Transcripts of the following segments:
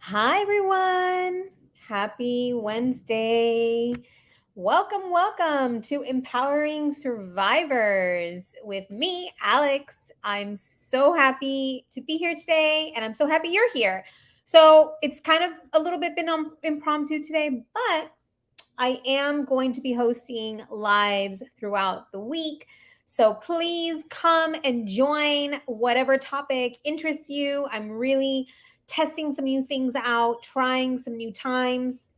Hi, everyone. Happy Wednesday. Welcome to Empowering Survivors with me, Alex. I'm so happy to be here today, and I'm so happy you're here. So, it's kind of a little bit been impromptu today, but I am going to be hosting lives throughout the week. So please come and join whatever topic interests you. I'm really testing some new things out, trying some new times.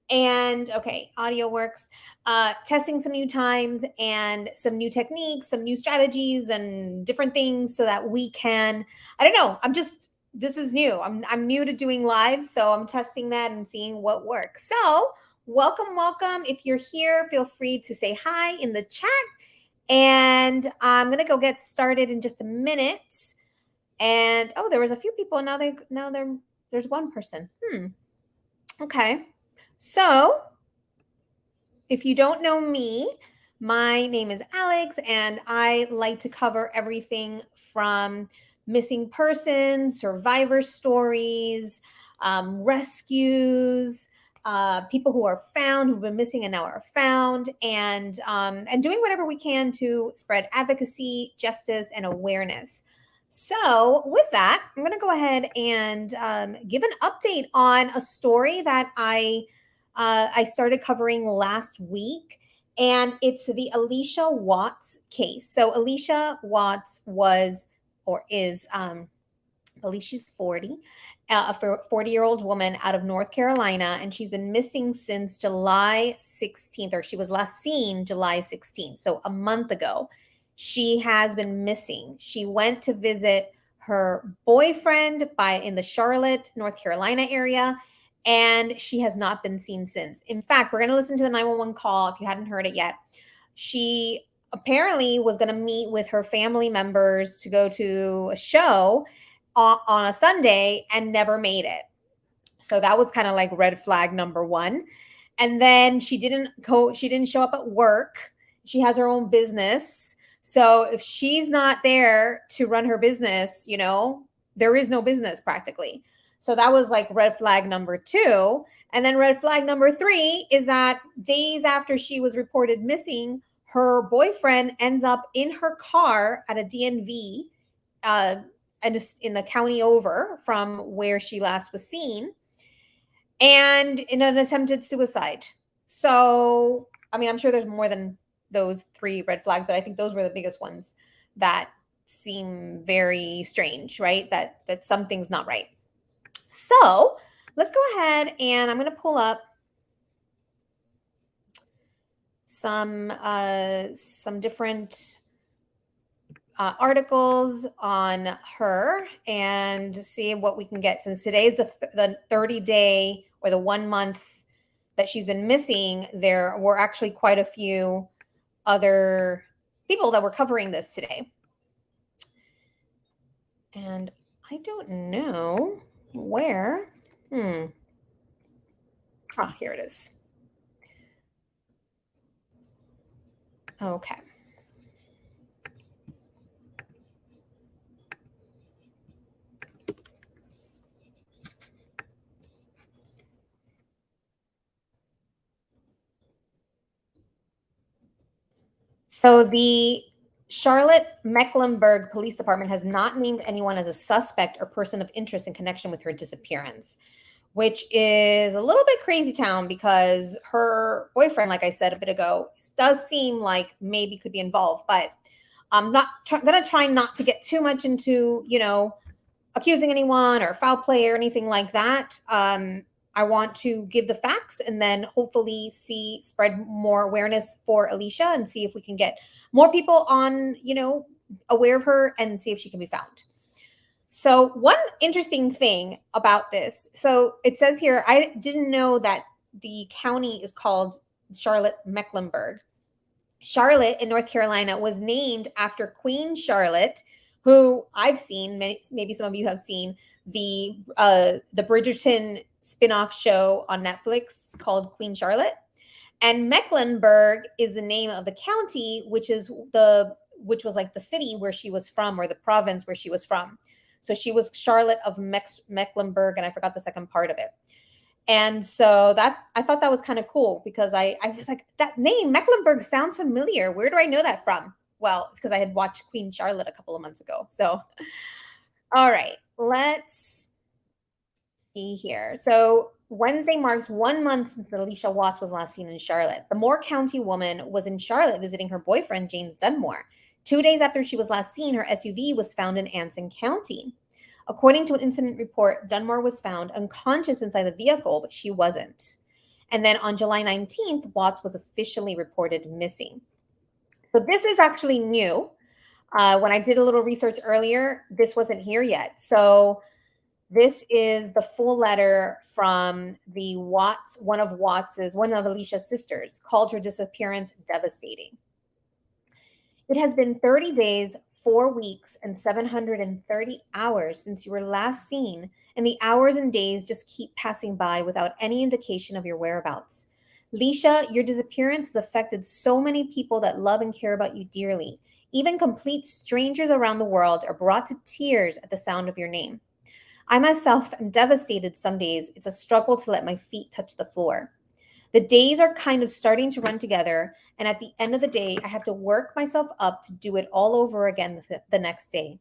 And okay, audio works. Testing some new times and some new techniques, some new strategies, and different things so that we can. I don't know. This is new. I'm new to doing live, so I'm testing that and seeing what works. So welcome. If you're here, feel free to say hi in the chat, and I'm gonna go get started in just a minute. And oh, there was a few people. There's one person. Okay. So if you don't know me, my name is Alex, and I like to cover everything from missing persons, survivor stories, rescues, people who are found, who've been missing and now are found, and doing whatever we can to spread advocacy, justice, and awareness. So, with that, I'm going to go ahead and give an update on a story that I started covering last week, and it's the Allisha Watts case. So Allisha Watts was or is, I believe she's 40, a 40-year-old woman out of North Carolina, and she's been missing since July 16th, or she was last seen July 16th, so a month ago. She has been missing. She went to visit her boyfriend in the Charlotte, North Carolina area, and she has not been seen since. In fact, we're going to listen to the 911 call if you hadn't heard it yet. She apparently was going to meet with her family members to go to a show on a Sunday and never made it. So that was kind of like red flag number one. And then she didn't show up at work. She has her own business. So if she's not there to run her business, there is no business practically. So that was like red flag number two. And then red flag number three is that days after she was reported missing, her boyfriend ends up in her car at a DNV, and in the county over from where she last was seen, and in an attempted suicide. So, I mean, I'm sure there's more than those three red flags, but I think those were the biggest ones that seem very strange, right? That something's not right. So, let's go ahead and I'm going to pull up some different articles on her and see what we can get, since today is the 30-day or the 1 month that she's been missing. There were actually quite a few other people that were covering this today, and I don't know where. Here it is. Okay. So the Charlotte Mecklenburg Police Department has not named anyone as a suspect or person of interest in connection with her disappearance, which is a little bit crazy town because her boyfriend, like I said a bit ago, does seem like maybe could be involved. But I'm not going to try not to get too much into, accusing anyone or foul play or anything like that. I want to give the facts and then hopefully spread more awareness for Allisha and see if we can get more people on, aware of her and see if she can be found. So one interesting thing about this, so it says here, I didn't know that the county is called Charlotte Mecklenburg. Charlotte in North Carolina was named after Queen Charlotte, who I've seen, maybe some of you have seen the Bridgerton spinoff show on Netflix called Queen Charlotte. And Mecklenburg is the name of the county, which was like the city where she was from, or the province where she was from. So she was Charlotte of Mecklenburg, and I forgot the second part of it. And so that I thought that was kind of cool because I was like, that name Mecklenburg sounds familiar. Where do I know that from? Well, it's because I had watched Queen Charlotte a couple of months ago. So, all right, let's see here. So Wednesday marks 1 month since Allisha Watts was last seen in Charlotte. The Moore County woman was in Charlotte visiting her boyfriend, James Dunmore. 2 days after she was last seen, her SUV was found in Anson County. According to an incident report, Dunmore was found unconscious inside the vehicle, but she wasn't. And then on July 19th, Watts was officially reported missing. So this is actually new. When I did a little research earlier, this wasn't here yet. So this is the full letter from the Watts, one of Allisha's sisters, called her disappearance devastating. It has been 30 days, 4 weeks, and 730 hours since you were last seen, and the hours and days just keep passing by without any indication of your whereabouts. Allisha, your disappearance has affected so many people that love and care about you dearly. Even complete strangers around the world are brought to tears at the sound of your name. I myself am devastated some days. It's a struggle to let my feet touch the floor. The days are kind of starting to run together, and at the end of the day, I have to work myself up to do it all over again the next day.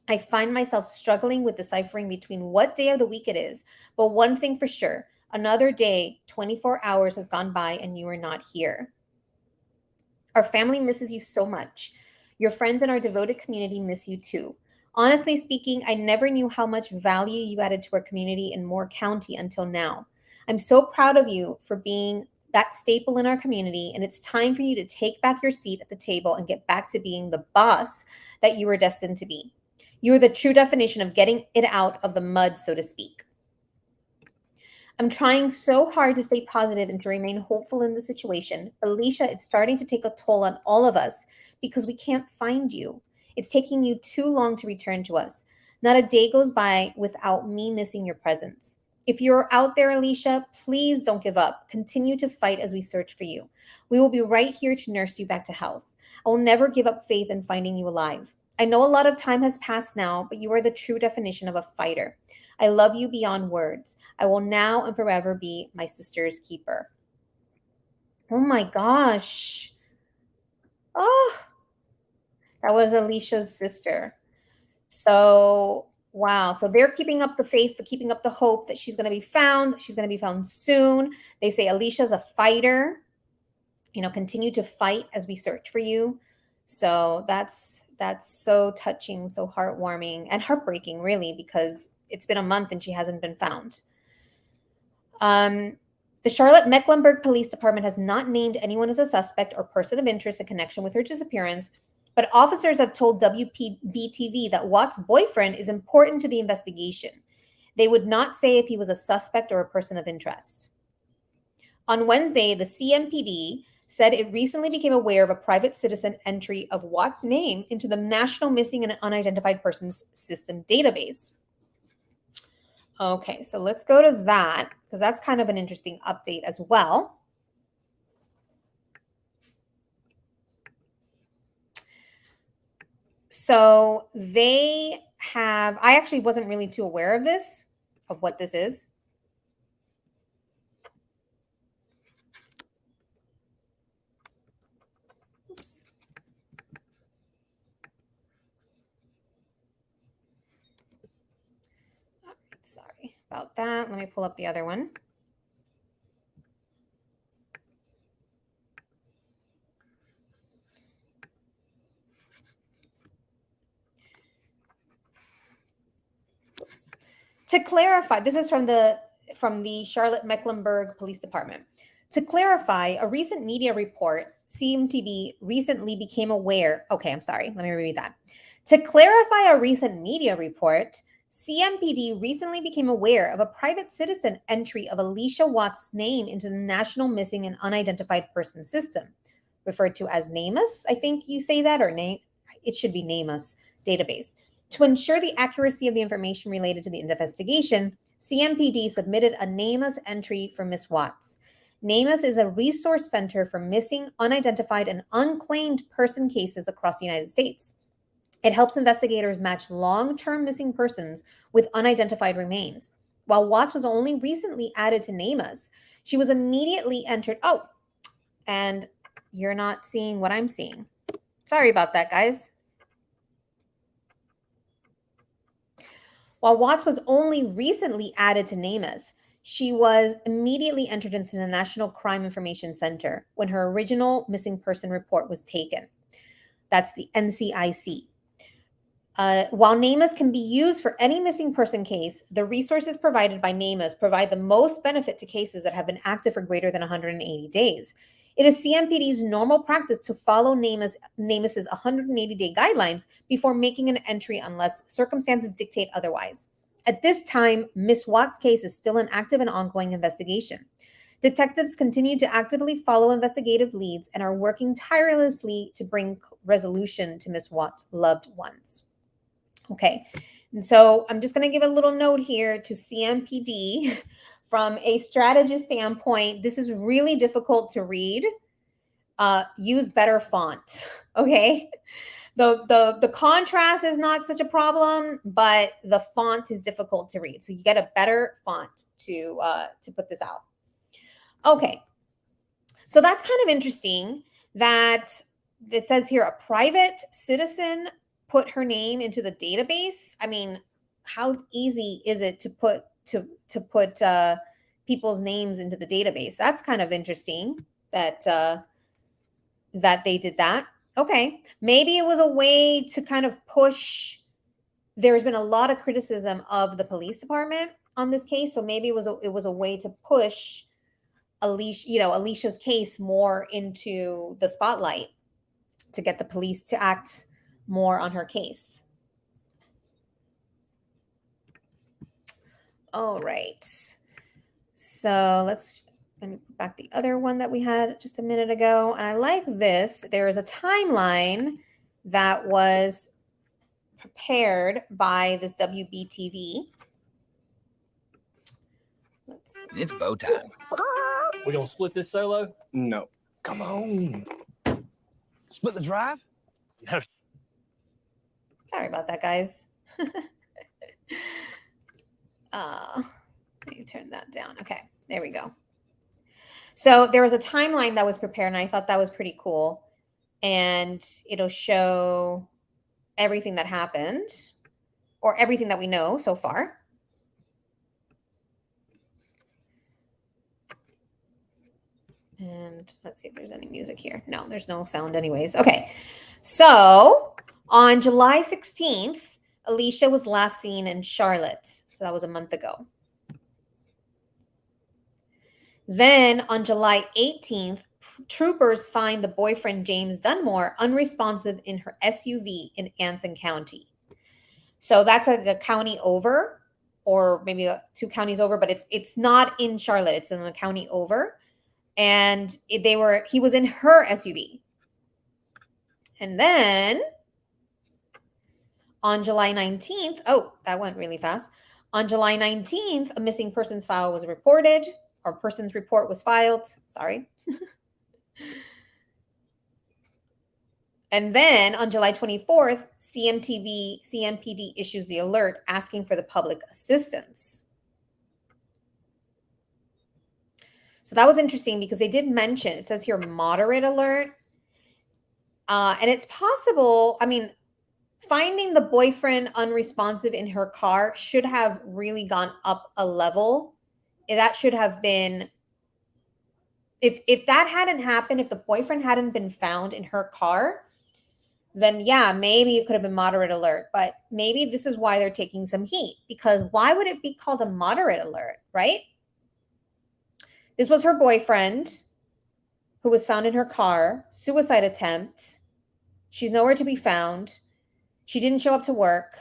I find myself struggling with deciphering between what day of the week it is, but one thing for sure, another day, 24 hours has gone by and you are not here. Our family misses you so much. Your friends and our devoted community miss you too. Honestly speaking, I never knew how much value you added to our community in Moore County until now. I'm so proud of you for being that staple in our community, and it's time for you to take back your seat at the table and get back to being the boss that you were destined to be. You are the true definition of getting it out of the mud, so to speak. I'm trying so hard to stay positive and to remain hopeful in the situation. Allisha, it's starting to take a toll on all of us because we can't find you. It's taking you too long to return to us. Not a day goes by without me missing your presence. If you're out there, Allisha, please don't give up. Continue to fight as we search for you. We will be right here to nurse you back to health. I will never give up faith in finding you alive. I know a lot of time has passed now, but you are the true definition of a fighter. I love you beyond words. I will now and forever be my sister's keeper. Oh my gosh. Oh, that was Allisha's sister. So, wow. So they're keeping up the faith, keeping up the hope that she's going to be found. She's going to be found soon. They say Allisha's a fighter. You know, continue to fight as we search for you. So that's so touching, so heartwarming, and heartbreaking, really, because it's been a month and she hasn't been found. The Charlotte Mecklenburg Police Department has not named anyone as a suspect or person of interest in connection with her disappearance, but officers have told WPBTV that Watt's boyfriend is important to the investigation. They would not say if he was a suspect or a person of interest. On Wednesday, the CMPD said it recently became aware of a private citizen entry of Watt's name into the National Missing and Unidentified Persons System database. Okay, so let's go to that because that's kind of an interesting update as well. So they have, I actually wasn't really too aware of this, of what this is. Oops. All right, sorry about that. Let me pull up the other one. Oops. To clarify, this is from the Charlotte Mecklenburg Police Department. To clarify, a recent media report, CMTV recently became aware. Okay, I'm sorry. Let me reread that. To clarify a recent media report, CMPD recently became aware of a private citizen entry of Allisha Watts' name into the National Missing and Unidentified Person System, referred to as NamUs. I think you say that, or name. It should be NamUs database. To ensure the accuracy of the information related to the investigation, CMPD submitted a NamUs entry for Ms. Watts. NamUs is a resource center for missing, unidentified, and unclaimed person cases across the United States. It helps investigators match long-term missing persons with unidentified remains. While Watts was only recently added to NamUs, she was immediately entered. Oh, and you're not seeing what I'm seeing. Sorry about that, guys. While Watts was only recently added to NamUs, she was immediately entered into the National Crime Information Center when her original missing person report was taken. That's the NCIC. While NamUs can be used for any missing person case, the resources provided by NamUs provide the most benefit to cases that have been active for greater than 180 days. It is CMPD's normal practice to follow NamUs's 180-day guidelines before making an entry unless circumstances dictate otherwise. At this time, Ms. Watts' case is still an active and ongoing investigation. Detectives continue to actively follow investigative leads and are working tirelessly to bring resolution to Ms. Watts' loved ones. Okay, and so I'm just going to give a little note here to CMPD. From a strategist standpoint, this is really difficult to read. Use better font, okay? The contrast is not such a problem, but the font is difficult to read. So you get a better font to put this out. Okay, so that's kind of interesting that it says here a private citizen put her name into the database. I mean, how easy is it to put people's names into the database? That's kind of interesting that that they did that. Okay, maybe it was a way to kind of push. There's been a lot of criticism of the police department on this case, so maybe it was a way to push Allisha's case more into the spotlight to get the police to act more on her case. All right. So let me put back the other one that we had just a minute ago. And I like this. There is a timeline that was prepared by this WBTV. It's bow time. We gonna split this solo? No. Come on. Split the drive? No. Sorry about that, guys. Let me turn that down. Okay, there we go. So there was a timeline that was prepared, and I thought that was pretty cool. And it'll show everything that happened, or everything that we know so far. And let's see if there's any music here. No, there's no sound anyways. Okay, so on July 16th, Allisha was last seen in Charlotte. So that was a month ago. Then on July 18th, troopers find the boyfriend, James Dunmore, unresponsive in her SUV in Anson County. So that's a county over, or maybe 2 counties over, but it's not in Charlotte. It's in the county over. And he was in her SUV. And then on July 19th, oh, that went really fast. On July 19th, a missing persons file was reported, or persons report was filed. Sorry. And then on July 24th, CMPD issues the alert asking for the public assistance. So that was interesting because they did mention, it says here, moderate alert. And it's possible, I mean, finding the boyfriend unresponsive in her car should have really gone up a level. That should have been, if that hadn't happened, if the boyfriend hadn't been found in her car, then yeah, maybe it could have been moderate alert. But maybe this is why they're taking some heat, because why would it be called a moderate alert, right? This was her boyfriend who was found in her car, suicide attempt. She's nowhere to be found. She didn't show up to work.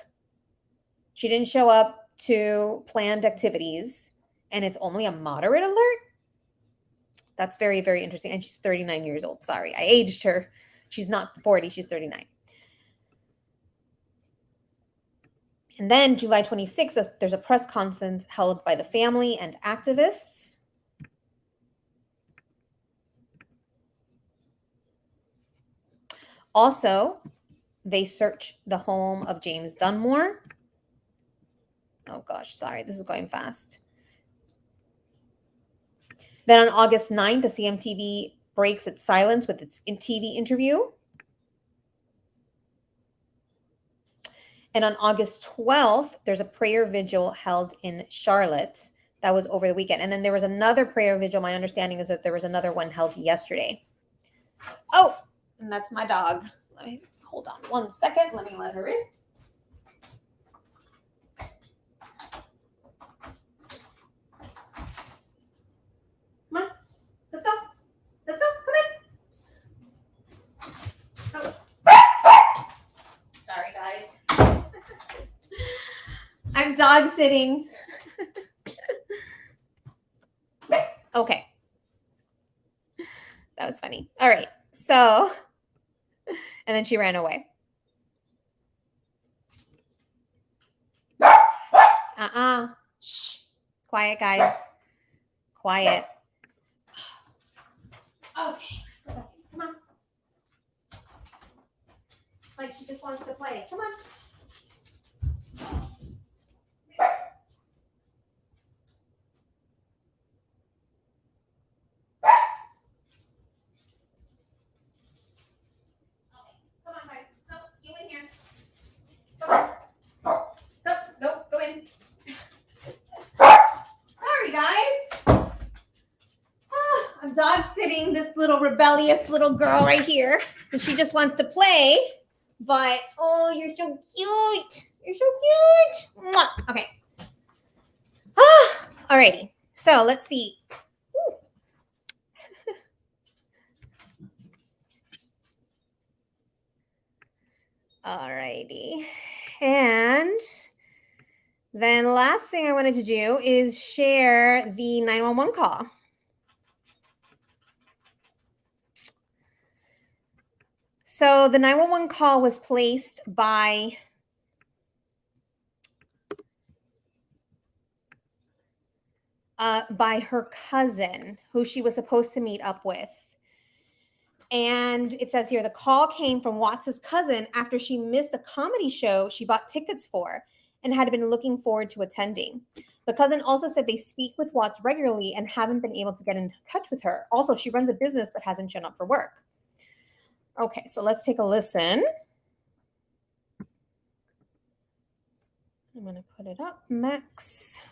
She didn't show up to planned activities. And it's only a moderate alert? That's very, very interesting. And she's 39 years old. Sorry, I aged her. She's not 40, she's 39. And then July 26th, there's a press conference held by the family and activists. Also, they search the home of James Dunmore. Oh gosh, sorry, this is going fast. Then on August 9th, the CMTV breaks its silence with its TV interview. And on August 12th, there's a prayer vigil held in Charlotte. That was over the weekend. And then there was another prayer vigil. My understanding is that there was another one held yesterday. Oh, and that's my dog. Let me hold on 1 second. Let me let her in. Come on. Let's go. Let's go. Come in. Oh. Sorry, guys. I'm dog sitting. Okay. That was funny. All right. So, and then she ran away. Shh. Quiet, guys. Quiet. Okay. Let's go back in. Come on. Like she just wants to play. Come on. Come on, guys. No, you in here. Come on. So, no, go in. Sorry, guys. I'm dog sitting this little rebellious little girl right here, and she just wants to play. But oh, you're so cute. You're so cute. Mwah. Okay. Alrighty. So let's see. Alrighty. And then last thing I wanted to do is share the 911 call. So the 911 call was placed by her cousin, who she was supposed to meet up with. And it says here, the call came from Watts' cousin after she missed a comedy show she bought tickets for and had been looking forward to attending. The cousin also said they speak with Watts regularly and haven't been able to get in touch with her. Also, she runs a business but hasn't shown up for work. Okay, so let's take a listen. I'm going to put it up, Max.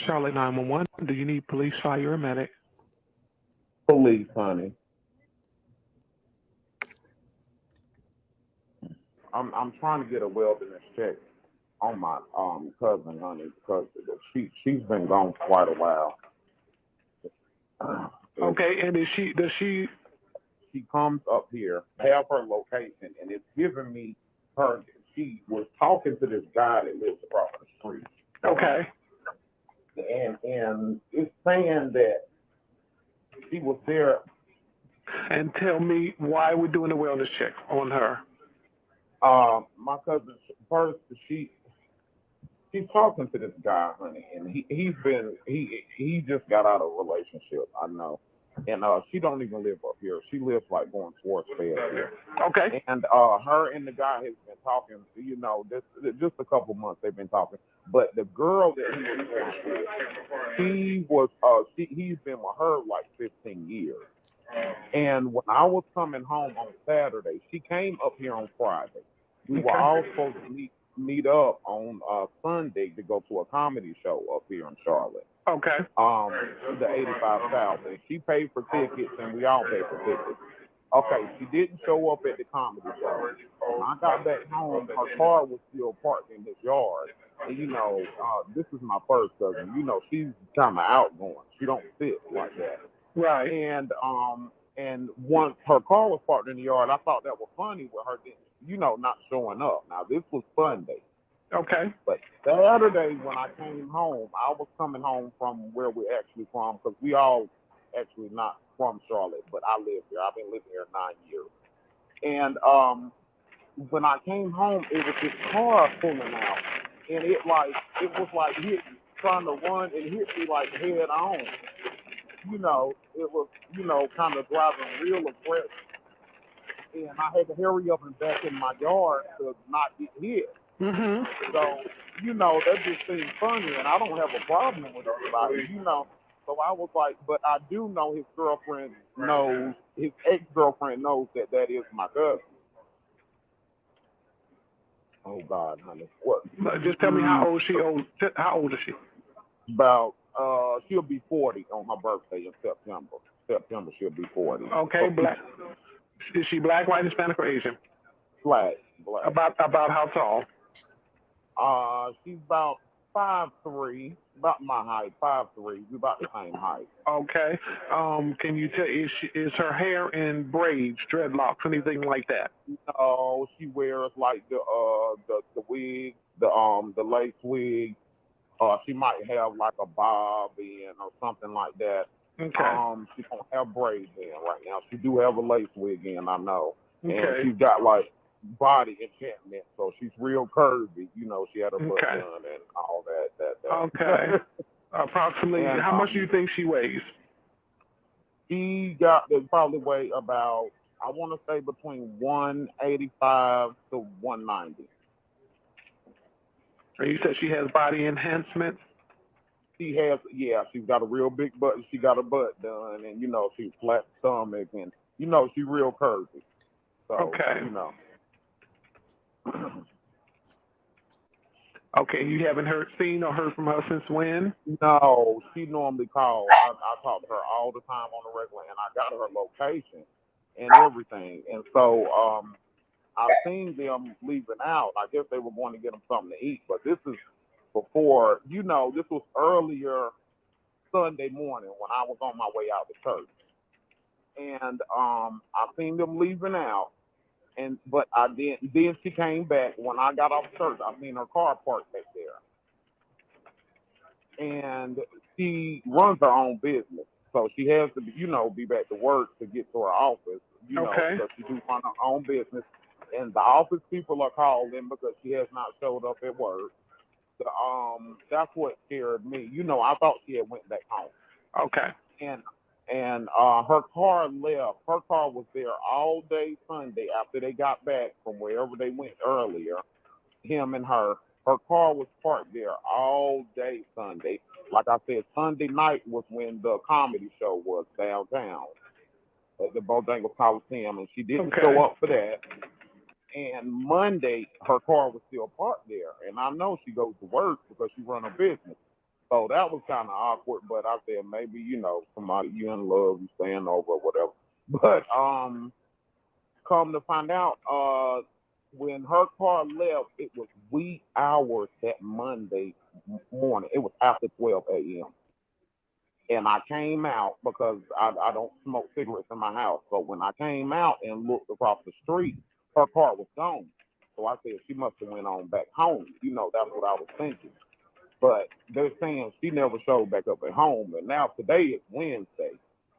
Charlotte 911, do you need police, fire, or medic? Police, honey. I'm trying to get a wilderness check on my cousin, honey, because she's been gone for quite a while. Okay, and does she She comes up here, have her location, and it's giving me her. She was talking to this guy that lives across the street. okay? And it's saying that she was there. And tell me why we're doing a wellness check on her. My cousin first, she's talking to this guy, honey, and he just got out of a relationship, I know. And she don't even live up here. She lives like going towards Fayetteville here. Okay. And her and the guy has been talking, you know, just a couple months they've been talking. But the girl that he was with, he's been with her like 15 years. And when I was coming home on Saturday, she came up here on Friday. We were all supposed to meet up on Sunday to go to a comedy show up here in Charlotte. Okay. The 85 South. And she paid for tickets, and we all paid for tickets. Okay, she didn't show up at the comedy show. When I got back home, her car was still parked in his yard. And, you know, this is my first cousin. You know, she's kind of outgoing. She don't sit like that. Right. And once her car was parked in the yard, I thought that was funny with her, you know, not showing up. Now, this was Sunday. Okay. But Saturday when I came home, I was coming home from where we're actually from, because we all actually not from Charlotte, but I live here. I've been living here 9 years. And when I came home, it was this car pulling out, and it was like trying to run and hit me like head on. it was, kind of driving real aggressive. And I had to hurry up and back in my yard to not get hit. Mm-hmm. So, that just seemed funny, and I don't have a problem with everybody. So I was like, but I do know his ex-girlfriend knows that is my cousin. Oh God, honey. What? Just tell me how old she. How old is she? About she'll be 40 on her birthday in September. September she'll be 40. Okay, black. Is she black, white, Hispanic, or Asian? Black. About how tall? She's about 5'3", about my height, 5'3". We about the same height. Okay. Can you tell is her hair in braids, dreadlocks, anything like that? No, she wears like the wig, the lace wig. She might have like a bob in or something like that. Okay. She don't have braids in right now. She do have a lace wig in, I know. Okay. And she's got like body enchantment, so she's real curvy. She had her butt Okay. done and all that. Okay. Approximately, And, how much do you think she weighs? She they probably weigh about, I want to say between 185 to 190. And you said she has body enhancement? She has, she's got a real big butt. She got her butt done, and she's flat stomach, and she's real curvy. So, Okay. Okay, you haven't seen or heard from her since when? No, she normally calls. I talk to her all the time on the regular, and I got her location and everything. And so I've seen them leaving out. I guess they were going to get them something to eat, but this is before, this was earlier Sunday morning when I was on my way out to church. And I seen them leaving out. But then she came back when I got off church. I seen her car parked back there. And she runs her own business. So she has to be back to work to get to her office, Okay. so she do run her own business. And the office people are calling because she has not showed up at work. That's what scared me. I thought she had went back home. Okay. And her car left. Her car was there all day Sunday after they got back from wherever they went earlier. Him and her. Her car was parked there all day Sunday. Like I said, Sunday night was when the comedy show was downtown at the Bojangles Coliseum, and she didn't show up for that. And Monday, her car was still parked there. And I know she goes to work because she run a business. So that was kind of awkward, but I said maybe, somebody you in love, you staying over or whatever. But come to find out, when her car left, it was wee hours that Monday morning. It was after 12 a.m. And I came out because I don't smoke cigarettes in my house. So when I came out and looked across the street, her car was gone. So I said she must have went on back home. That's what I was thinking. But they're saying she never showed back up at home. And now today is Wednesday.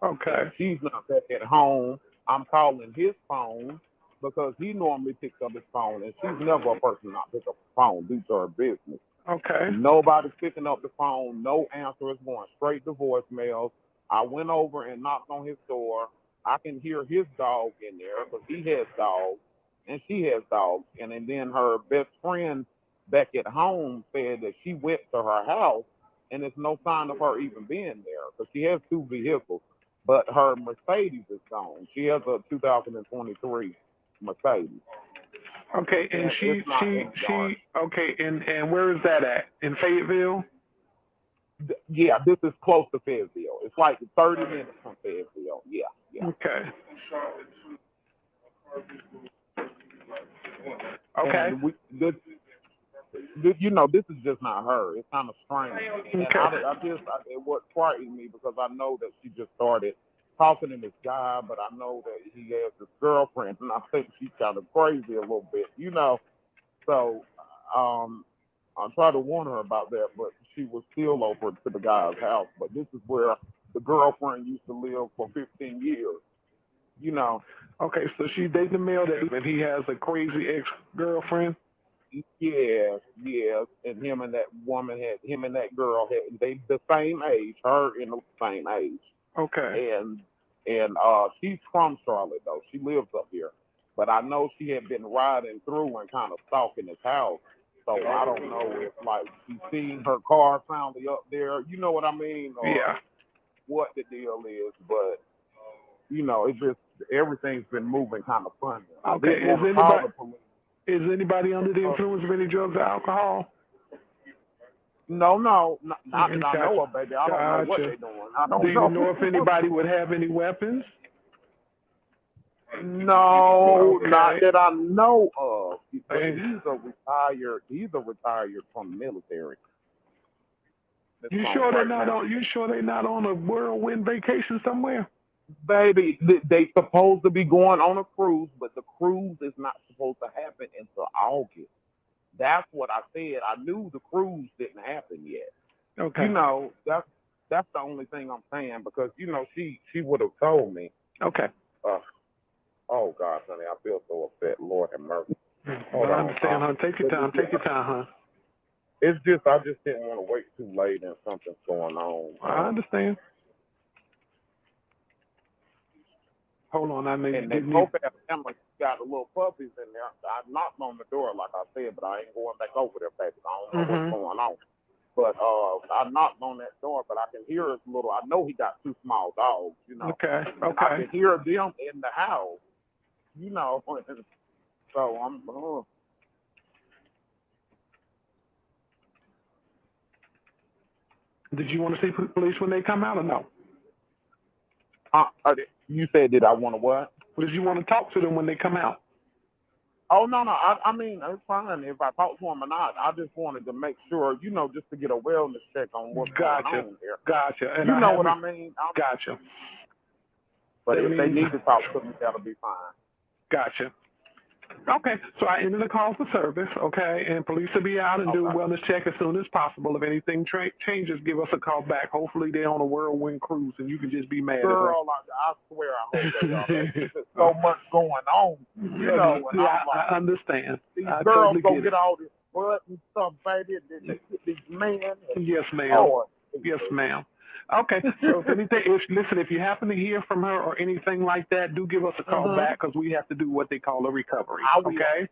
Okay. And she's not back at home. I'm calling his phone because he normally picks up his phone. And she's never a person not pick up the phone due to her business. Okay. Nobody's picking up the phone. No answer is going straight to voicemails. I went over and knocked on his door. I can hear his dog in there because he has dogs and she has dogs. And then her best friend back at home said that she went to her house and there's no sign of her even being there because she has two vehicles, but her Mercedes is gone. She has a 2023 Mercedes. Okay, and she okay, and where is that at? In Fayetteville? Yeah, this is close to Fayetteville. It's like 30 minutes from Fayetteville. Yeah. Okay. Okay. And this is just not her. It's kind of strange. And what frightened me because I know that she just started talking to this guy, but I know that he has this girlfriend, and I think she's kind of crazy a little bit, So I tried to warn her about that, but she was still over to the guy's house. But this is where the girlfriend used to live for 15 years. Okay, so she dated the male and he has a crazy ex-girlfriend? Yes. And him and that girl they the same age, her and the same age. Okay. And she's from Charlotte though. She lives up here. But I know she had been riding through and kind of stalking his house. So I don't know if like she seen her car finally up there. You know what I mean? Or Yeah. what the deal is, but you know, it just everything's been moving kind of funny. I Okay. didn't want to call the police. Is anybody under the influence of any drugs or alcohol? No, not that I know of, baby. I don't know what Gotcha. they're doing. I don't Do you know if anybody would have any weapons? No, Okay. not that I know of. But Hey. he's a retired from the military. You sure they're not on a whirlwind vacation somewhere? Baby, they supposed to be going on a cruise, but the cruise is not supposed to happen until August. That's what I said. I knew the cruise didn't happen yet. Okay. You know, that's the only thing I'm saying because you know she would have told me. Okay. Oh gosh, honey, I feel so upset. Lord have mercy. Well, I understand, hon. Take your time. Take your time, hon. It's just I just didn't want to wait too late and something's going on. I understand. Hold on, I may And they both have families got the little puppies in there. I knocked on the door, like I said, but I ain't going back over there, baby. I don't know what's going on. But I knocked on that door, but I can hear his little. I know he got two small dogs, you know. Okay. And I can hear them in the house, you know. So I'm. Did you want to see police when they come out or no? You said, did I want to what? Did you want to talk to them when they come out? Oh, no. I mean, it's fine if I talk to them or not. I just wanted to make sure, you know, just to get a wellness check on what's going on here. Gotcha. And you know what I mean? Gotcha. But if they need to talk to me, that'll be fine. Gotcha. Okay, so I ended the call for service, okay, and police will be out and do a wellness check as soon as possible. If anything changes, give us a call back. Hopefully they're on a whirlwind cruise and you can just be mad Girl, I swear I hope they are. There's so much going on, you know. And I understand. These I girls totally go get get all this blood and stuff, baby. These men. Yes, ma'am. Lord. Yes, ma'am. Okay, so if you happen to hear from her or anything like that, do give us a call back because we have to do what they call a recovery. Okay?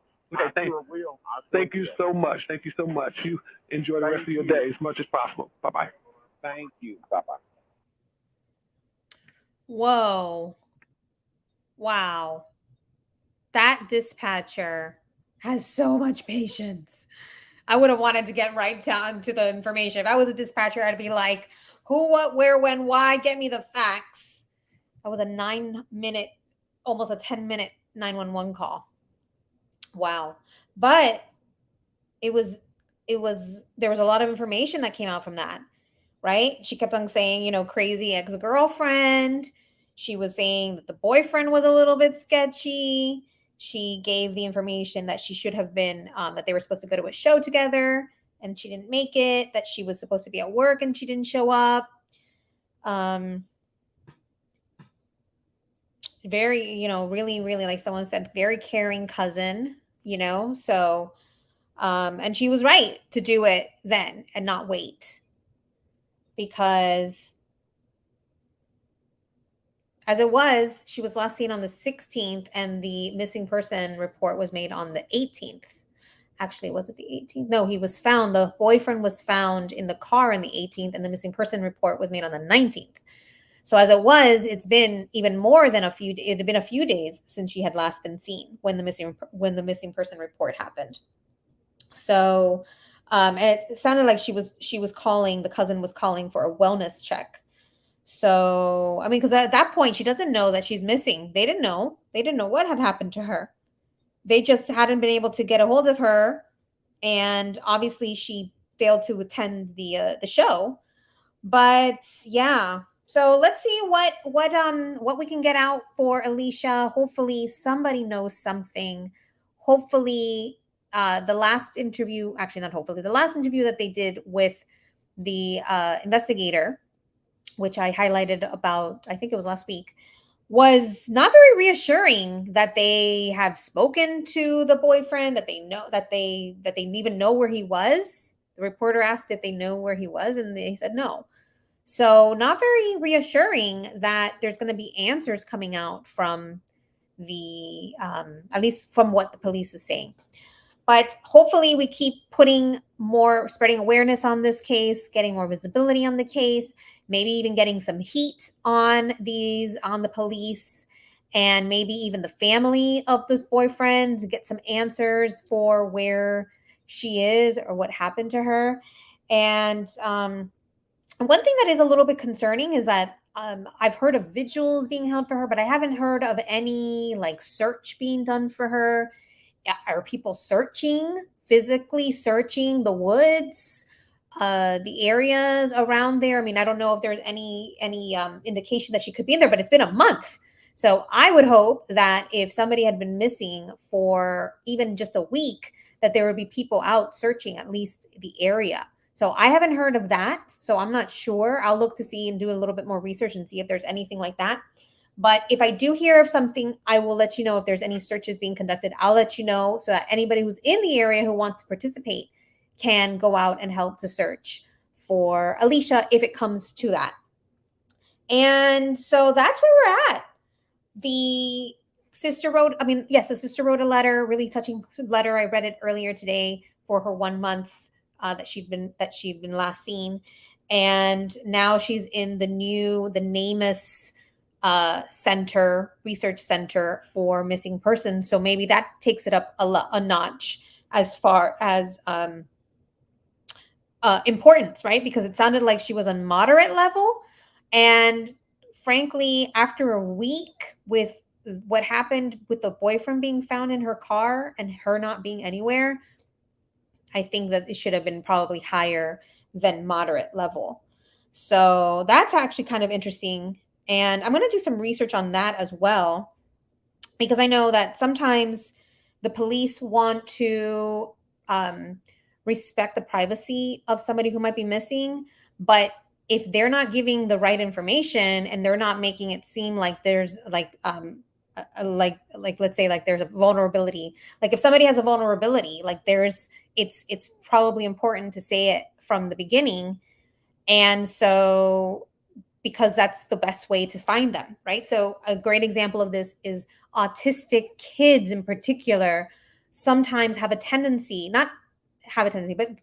Thank you so much. Thank you so much. You enjoy the rest of your day as much as possible. Bye-bye. Thank you. Bye-bye. Whoa. Wow. That dispatcher has so much patience. I would have wanted to get right down to the information. If I was a dispatcher, I'd be like, who, what, where, when, why? Get me the facts. That was a 9-minute, almost a 10-minute 911 call. Wow. But there was a lot of information that came out from that, right? She kept on saying, you know, crazy ex-girlfriend. She was saying that the boyfriend was a little bit sketchy. She gave the information that she should have been, that they were supposed to go to a show together and she didn't make it, that she was supposed to be at work and she didn't show up. Very, you know, really, really, like someone said, very caring cousin, you know, so, and she was right to do it then and not wait, because as it was, she was last seen on the 16th and the missing person report was made on the 18th. Actually, was it the 18th? No, he was found. The boyfriend was found in the car on the 18th and the missing person report was made on the 19th. So as it was, it's been even more than it had been a few days since she had last been seen when the missing person report happened. So it sounded like the cousin was calling for a wellness check. So, I mean, because at that point, she doesn't know that she's missing. They didn't know what had happened to her. They just hadn't been able to get a hold of her. And obviously she failed to attend the show. But yeah, so let's see what we can get out for Allisha. Hopefully somebody knows something. Hopefully the last interview that they did with the investigator, which I highlighted about, I think it was last week, was not very reassuring, that they have spoken to the boyfriend, that they know that they even know where he was. The reporter asked if they know where he was and they said no. So not very reassuring that there's going to be answers coming out from the, at least from what the police is saying. But hopefully we keep spreading awareness on this case, getting more visibility on the case, maybe even getting some heat on the police, and maybe even the family of this boyfriend to get some answers for where she is or what happened to her. And one thing that is a little bit concerning is that I've heard of vigils being held for her, but I haven't heard of any like search being done for her. Are people physically searching the woods, the areas around there? I mean, I don't know if there's any indication that she could be in there, but it's been a month. So I would hope that if somebody had been missing for even just a week, that there would be people out searching at least the area. So I haven't heard of that. So I'm not sure. I'll look to see and do a little bit more research and see if there's anything like that. But if I do hear of something, I will let you know. If there's any searches being conducted, I'll let you know so that anybody who's in the area who wants to participate can go out and help to search for Allisha if it comes to that. And so that's where we're at. The sister wrote a letter, really touching letter. I read it earlier today for her 1 month that she'd been last seen. And now she's in the NamUs research center for missing persons. So maybe that takes it up a notch as far as importance, right? Because it sounded like she was on moderate level. And frankly, after a week with what happened with the boyfriend being found in her car and her not being anywhere, I think that it should have been probably higher than moderate level. So that's actually kind of interesting. And I'm going to do some research on that as well, because I know that sometimes the police want to respect the privacy of somebody who might be missing. But if they're not giving the right information and they're not making it seem like there's like let's say like there's a vulnerability, like if somebody has a vulnerability, like it's probably important to say it from the beginning. And so, because that's the best way to find them, right? So a great example of this is autistic kids in particular sometimes but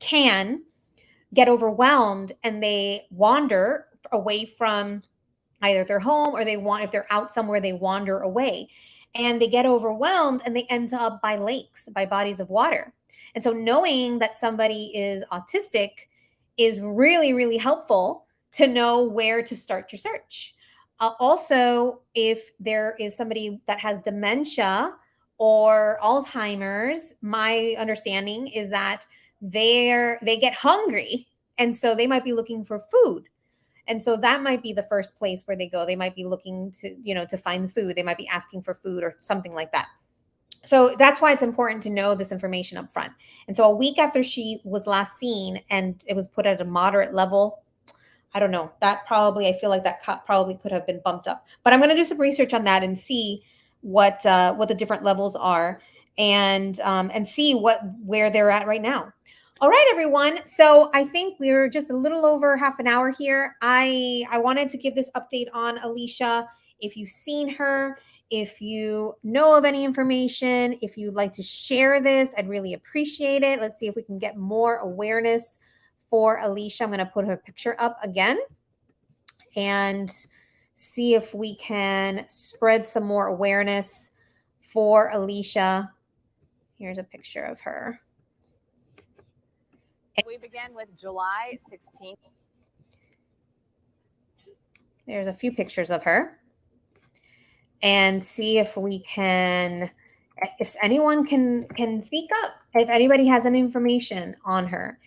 can get overwhelmed, and they wander away from either their home, or if they're out somewhere, they wander away and they get overwhelmed and they end up by lakes, by bodies of water. And so knowing that somebody is autistic is really, really helpful to know where to start your search. Also, if there is somebody that has dementia or Alzheimer's, my understanding is that they get hungry, and so they might be looking for food. And so that might be the first place where they go. They might be looking to find food. They might be asking for food or something like that. So that's why it's important to know this information up front. And so a week after she was last seen and it was put at a moderate level, I don't know, I feel like that probably could have been bumped up. But I'm going to do some research on that and see what the different levels are, and see where they're at right now. All right, everyone. So I think we're just a little over half an hour here. I wanted to give this update on Allisha. If you've seen her, if you know of any information, if you'd like to share this, I'd really appreciate it. Let's see if we can get more awareness for Allisha. I'm going to put her picture up again and see if we can spread some more awareness for Allisha. Here's a picture of her. We began with July 16th. There's a few pictures of her. And see if anyone can speak up, if anybody has any information on her.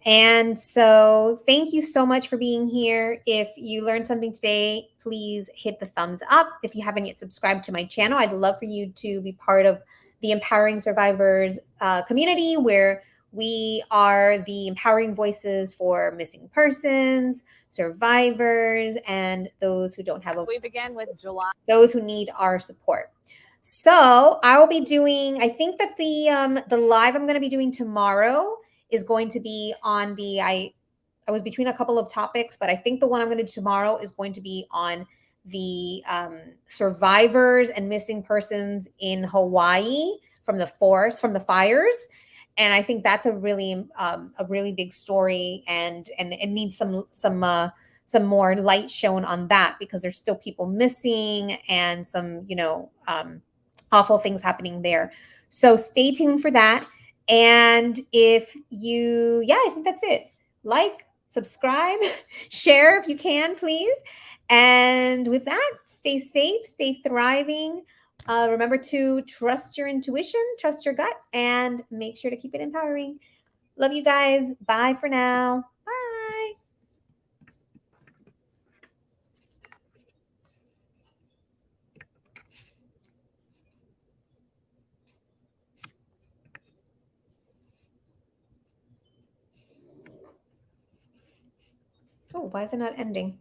And so thank you so much for being here. If you learned something today, please hit the thumbs up. If you haven't yet subscribed to my channel, I'd love for you to be part of the Empowering Survivors community, where we are the empowering voices for missing persons, survivors, and those who don't have We began with July. Those who need our support. So I will be doing, I think that the live I'm going to be doing tomorrow is going to be on I was between a couple of topics, but I think the one I'm going to do tomorrow is going to be on the survivors and missing persons in Hawaii from the fires. And I think that's a really big story, and it needs some more light shown on that, because there's still people missing and some awful things happening there. So stay tuned for that. And if you, I think that's it. Like, subscribe, share if you can, please. And with that, stay safe, stay thriving. Remember to trust your intuition, trust your gut, and make sure to keep it empowering. Love you guys. Bye for now. Bye. Oh, why is it not ending?